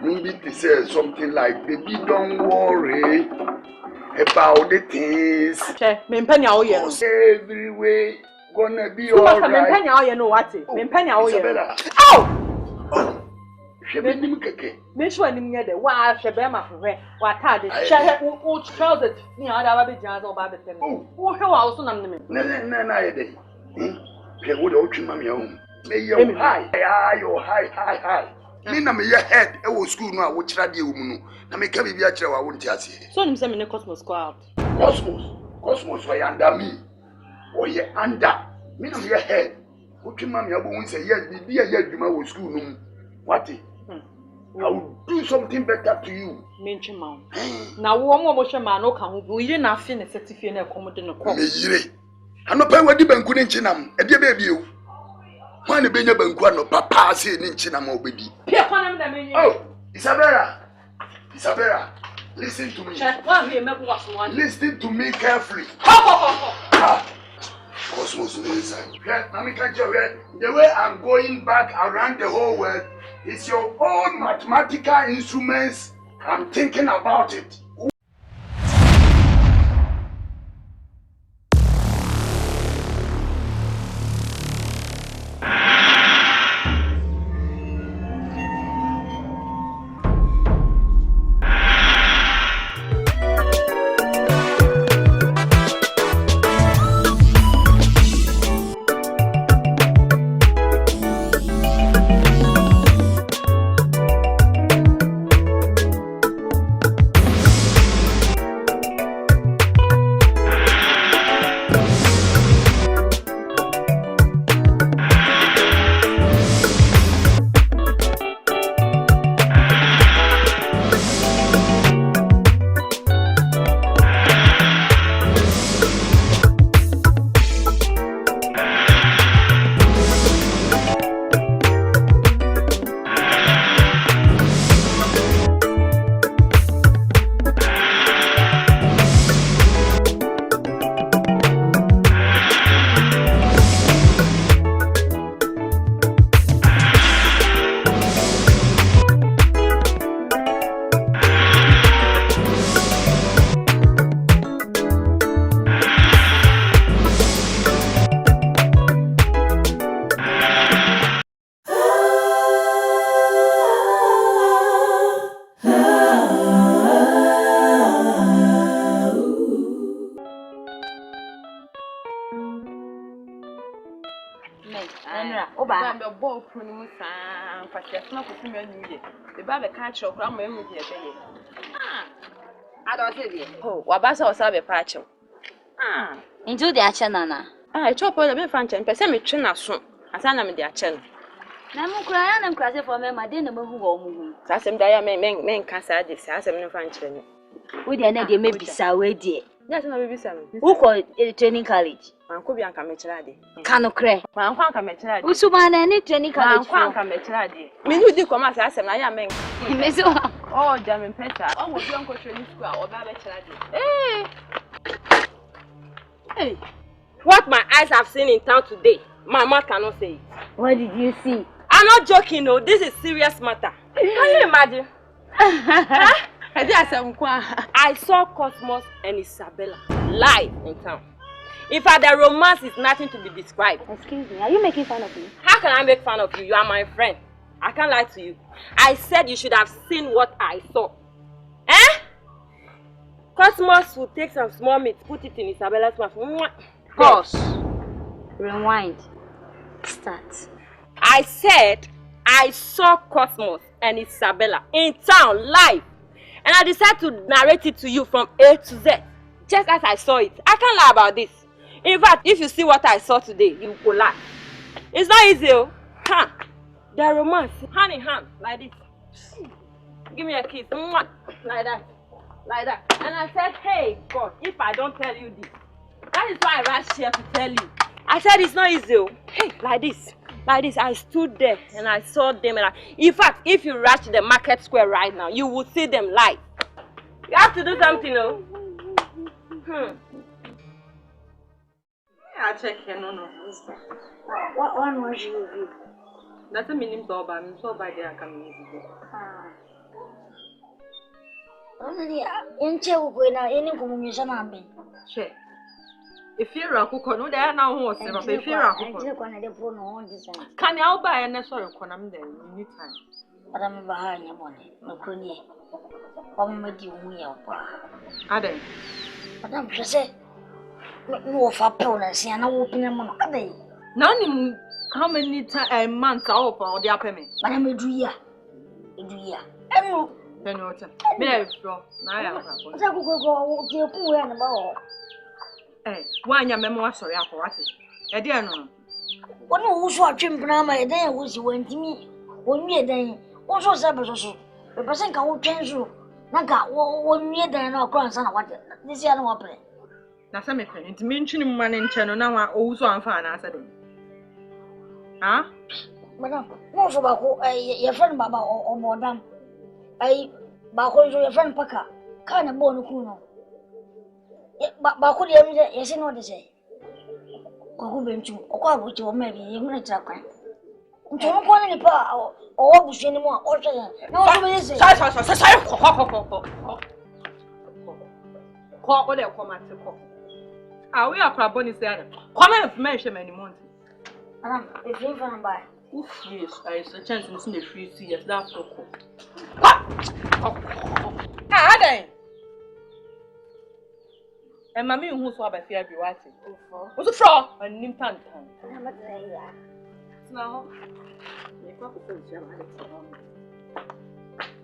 maybe to say something like, baby, don't worry about the things. Everywhere gonna be all right. Isabella. Ow! Make sure you get the why Shabema for her. What had it? Share who trousers near other jazz or by the time. Oh, how also none of them. No, would open mammy home. May you high. Nina me your head, I was school now, which radio moon. I make every actual I won't tell you. So, I'm saying the Cosmos go out. Cosmos, why under me? Or ye under me on your head. What your mammy won't say, yes, be a year, you was school noon. What? I will do something better to you. Mention mount. Now, one more motion man, no come, we didn't have finished certificate of commodity. I'm not paying what you been couldn't chinam, a dear baby. When the baby no papa say in chinamo baby. Oh, Isabella, listen to me. Listen to me carefully. Cosmos inside. The way I'm going back around the whole world, it's your own mathematical instruments. I'm thinking about it. Oh, Wabasa was a patch. Into the Achanana. I chop all the big function, but send me tuna soon. As I am in the Achan. Namu cry and cry for me, my dinner move. That's him, men can't say this as I'm no function. With the energy, maybe so dear. That's not baby son. Who called it training college? Uncle Bianca Metradi. Cano cray. My uncle Metradi. Who's man any training college? Uncle Metradi. Me who do come as I am, I am. Oh, damn in Peter. Oh, was your uncle training school or Babetradi? Hey, what my eyes have seen in town today, my mouth cannot say it. What did you see? I'm not joking, no. This is serious matter. Can you imagine? I saw Cosmos and Isabella live in town. In fact, the romance is nothing to be described. Excuse me, are you making fun of me? How can I make fun of you? You are my friend. I can't lie to you. I said you should have seen what I saw. Cosmos will take some small meat, put it in Isabella's mouth. Pause. Rewind. Start. I said I saw Cosmos and Isabella in town live. And I decided to narrate it to you from A to Z. Just as I saw it. I can't lie about this. In fact, if you see what I saw today, you will laugh. It's not easy, oh. Huh. The romance, hand in hand, like this. Give me a kiss. Like that. Like that. And I said, hey, God, if I don't tell you this. That is why I rushed here to tell you. I said it's not easy, oh. Hey, like this. Like this, I stood there and I saw them. And in fact, if you rush the market square right now, you will see them live. You have to do something, no? I'll check here, no. What one was you? That's a minimum job. I'm so by there. I can use it. In Chewina, any communication on me. If you're a cook, no, there are no horse. If you're a cook, can you buy a necessary economy then? Anytime. But I'm behind your money, no crony. Come with you, me up. Adam, Madame, she said, no for pronouns, and no open a money. None how many months are for the upper me? But I'm a drear. And then you may go. I am. Go to your pool and about. Eh, one your memoir, sorry, I'll watch it. I dear no. One who's watching Brahma, then was you went to me. When me then, also Sabbath. The person can't change you. Naga, 1 year then, our grandson, what this year no play. Now, some friend, mentioning money in channel now, I also am fine answer. Huh? Madam, most of your friend Baba or Madame. I Bako your friend Paka, kind of born Kuno. Baku, yes, I know what to say. Coco Benchu, or what would you maybe you're going to talk. Don't want any power or what was anymore. No, what they'll come at the call. Ah, we are Craboni said, come information any month. If you can buy. Yes, I suggest to see the free see that's so cool. Ah, then. And mammy who saw by fear be watching. What's the fraud? And Nimpan. Now,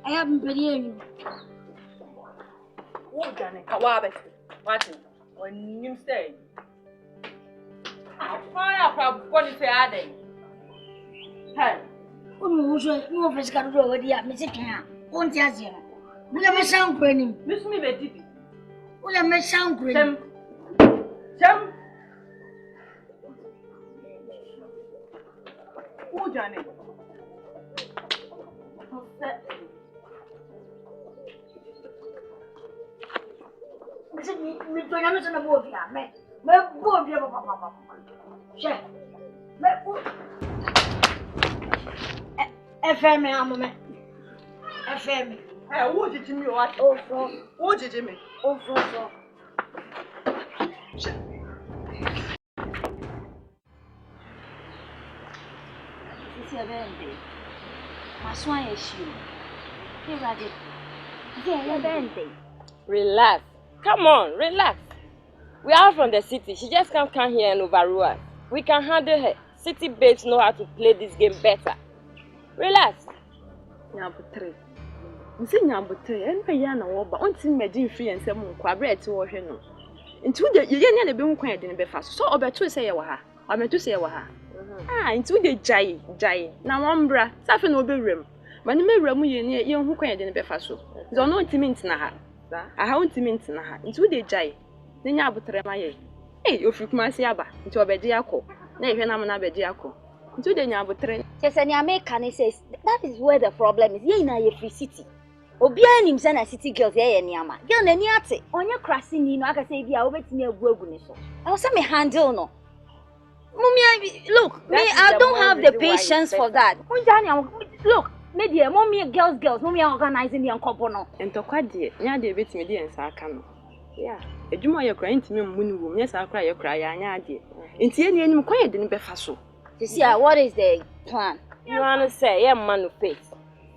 I haven't been hearing you. Oh, Johnny, Kawabe, watching when you stay. Fire from what is the adding? Hey, no physical already at Mr. Can. Won't you? We have a sound grinning. Miss me, baby. We have a sound grinning. Jump. Oh, Johnny. Me to yamis na bobia me bobia papa che me FM amome FM Who did you me what? Oh from Who did you me? Oh from This is a bende. My swan is you. Here I did. Yeah, bende. Relax. Come on, relax. We are from the city. She just can't come here and overrule us. We can handle her. City babes know how to play this game better. Relax. Nyambutre. Nsi nyambutre. Enpe ya na wo ba. Onti mmedi free and say mun kwa bread wo hwe no. Nti wo de ye ne be hu kwan de ne be fa so obeto say ye wo ha. Obeto say ye wo ha. Nti wo de jai na wombra. Safe na obewrem. Ma ne mewrem ye ne ye hu kwan de ne be fa so. Zo no ntimi ntina ha. Aha ntimi ntina ha. Nti wo de jai. Ne nyabutre ma ye. Ofirikuma si aba. Nti obedi akọ. Na ehwe na mo na bedi akọ. Nti wo de nyabutre. Chesani American says that is where the problem is. Ye na ye free city. Obi anim say na city girls ye niama. Girl na ni ate. Onye krasi ni no aka say bia obetimi aguagu ni so. I was say me handle no. Mommy, look, me I don't have the patience for that. Look, me dear, mommy girls, mommy organizing the uncle no. Entokwa de, nya de betimi de ensa aka no. Yeah. Ejuma ye kra ntimi mmunu wo, nya sa kra ye kra ya nya ade. Nti ye ni enim kwa ye de ne befa so. You see, what is the plan? You want to say, yeah, man face.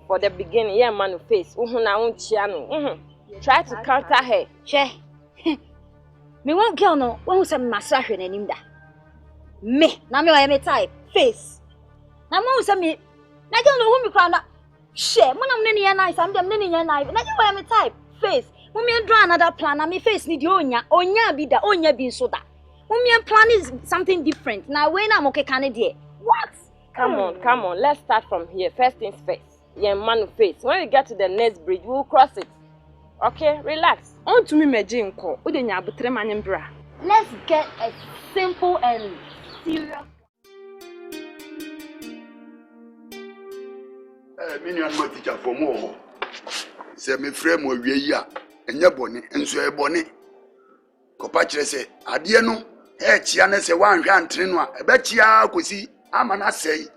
For the beginning, yeah, man face. Na unchia no. Try to counter her. Che. Me won't girl no, won't some massage na nim da. Me, na me wa me type face. Na mo say me, na girl no hu me kra na. She, mo na me ne nice, am dem ne ne nice. Na girl wa me type face. Mo me draw another plan, na me face ni di onya bi da, onya bi so da. Mommy, plan is something different. Now, when I'm okay, can it? What? Come on. Let's start from here. First things first. Yeah, man face. When we get to the next bridge, we'll cross it. Okay, relax. On to me, Majin ko. Udenya butre manimbra. Let's get a simple and serious. Minion my teacher for more. Say me frame will be ya. And your bonnet, and so a bonnet. Copacre say, Adia no. Chiane se wan hwa ntrenwa ebechia kosi amana sei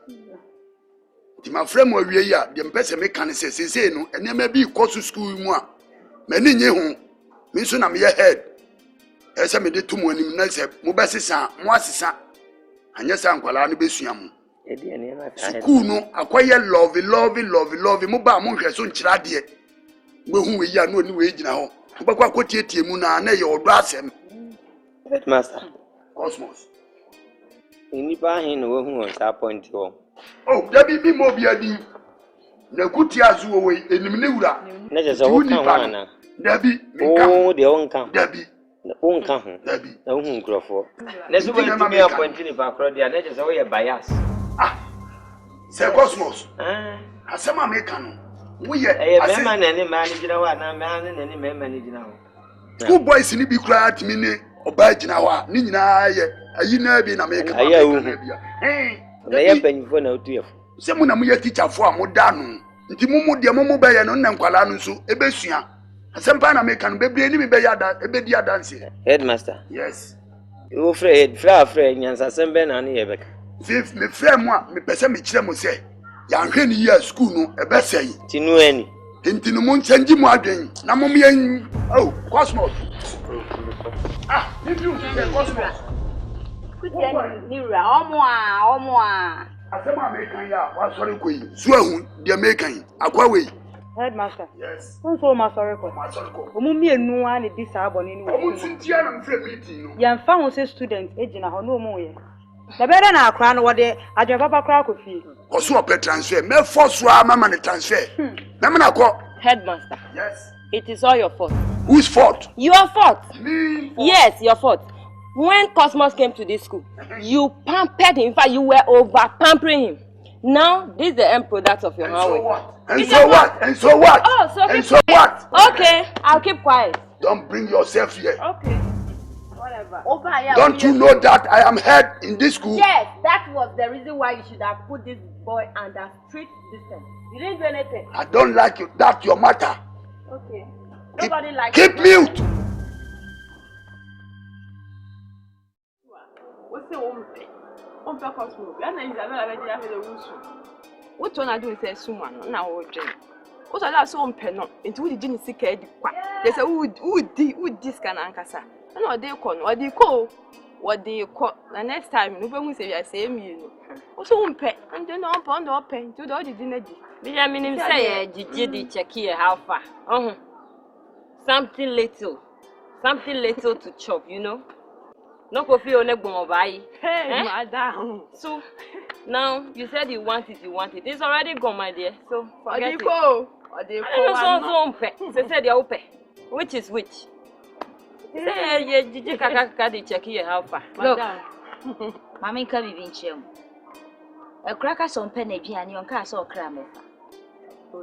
ti ma frem awie ya de mpese me kan se no enema bi kosu school mu a mani nye ho me so na me head ese me de to mo anim na se mo besesa mo asesa anya sa nkwala no besua mo e de ne na ta school no akoye love mo ba mo hwe so nkyira de we hu we ya no ni we gina ho mbakwa akotietie mu na ye Odo Asem headmaster Cosmos ni ba hin no we hu on sa point ho oh dabi bi mo bia din na kuti azu wo we enim ne wura na je so kan ho ana dabi oh de on kan dabi on kan ho dabi na hu nkrofo na so we ti me appoint ni ba kro dia na je so we bias say Cosmos asema me kan no we ye mema na ni ma ni gina ho na ma ni ni mema ni gina ho school boys ni bi kra timi ni oba gina ho a ni nyina ye ayi na bi na me kan aya hu na ye panifo na otuyefo se mu na mu ye teacher fo a mo da no nti mu de mu be ye no na nkwala no so ebesua asempa na me kan bebre ni me be ya da ebedi adanse headmaster yes you free nyansa sembe na ni yebeka fif me frɛ mu a me pese me kire mu se ya hwɛ ni ya school no ebesɛyi tinu ani ntinu mu nchangi mu adwen na mo me oh Cosmos if you say Cosmos ni ra omo a asema me kan ya wa sorry koyi su ehun de me kan akwa we headmaster yes so ma sorry ko omu mienu a ne di sa abone ni omu tintia na me frɛ meeting no ya mfa ho se student ejina ho no omu ye na bere na akra no wode adwe papa kra ko fie koso opɛ transfer me force wa mama ne transfer na me na ko Headmaster, yes it is all your fault. whose fault Your fault. me Yes, your fault. When Cosmos came to this school, you pampered him. In fact, you were over pampering him. Now, this is the end product of your hard work. and so what and so what Oh, so and keep so what Okay, I'll keep quiet. don't bring yourself here Okay, whatever. don't you know that I am head in this school Yes, that was the reason why you should have put this boy under strict distance. You didn't do anything. I don't like you that's your matter Okay. Nobody likes keep mute What's the on Cosmos? We are not Isabella Vedi have the rules. What one I do is say someone now or Jane. What I so on pen into the genius sick head. They say would this can ankasa. And what they call what they call the next time nobody say I say me. Also on pen and then on pound or pen to the other dinner. Benjamin say Gigi check here how far. Something little to chop, you know. No coffee on a buy. Hey, madam. So now you said you want it. It's already gone, my dear. So forget it. They said you're open. Which is which? Say yeah, Gigi kaka check here how far. Look, Mama can be vinchim. A cracker some pen and your car so cram.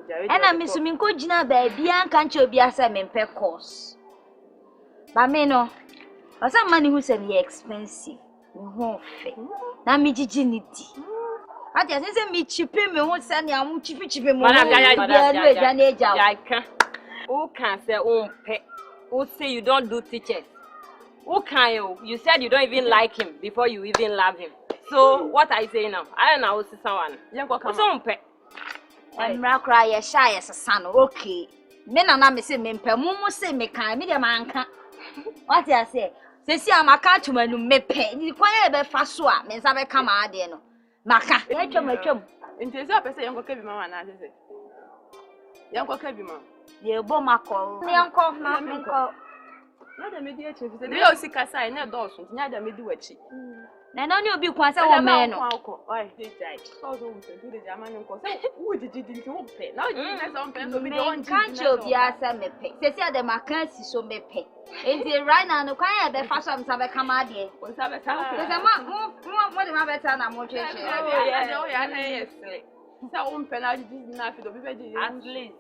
And I miss me go Gina baby and can't you be as a memper course. Mameno, or some money who said me expensive. No fair. Now me dignity. I just say me cheaping me won't send you cheapy more. I can't. Who can say pet? Who say you don't do teachers? Who can you? You said you don't even like him before you even love him. So what are you saying now? I don't know. See someone. What's on pet? And cry shy as a son. Okay. Men are not missing me. Mumu say me kind. Me the man can. What I say? Say see I'm a cat when you may pay. You quite a fast swap. Means I come out there. No. Maka. Let me come. In this up, I say, Uncle Kevin, Mamma, and I say, Uncle Kevin, Mamma. You bomb my call. Uncle, nothing call. Not the mediation. They all see Casa and their doors. Neither me do it. Then only you be quite a man. Why, they died. So, do the German uncle. Who did you pay? Now you have some pen to be on. Can't you be as a me pay? They say the Mackenzie so me pay. Is it right now? No, can't the first one have a come out here? There's a man more than better than I'm watching. Oh, yeah, yes. So, pen, I did not feel the baby. At least.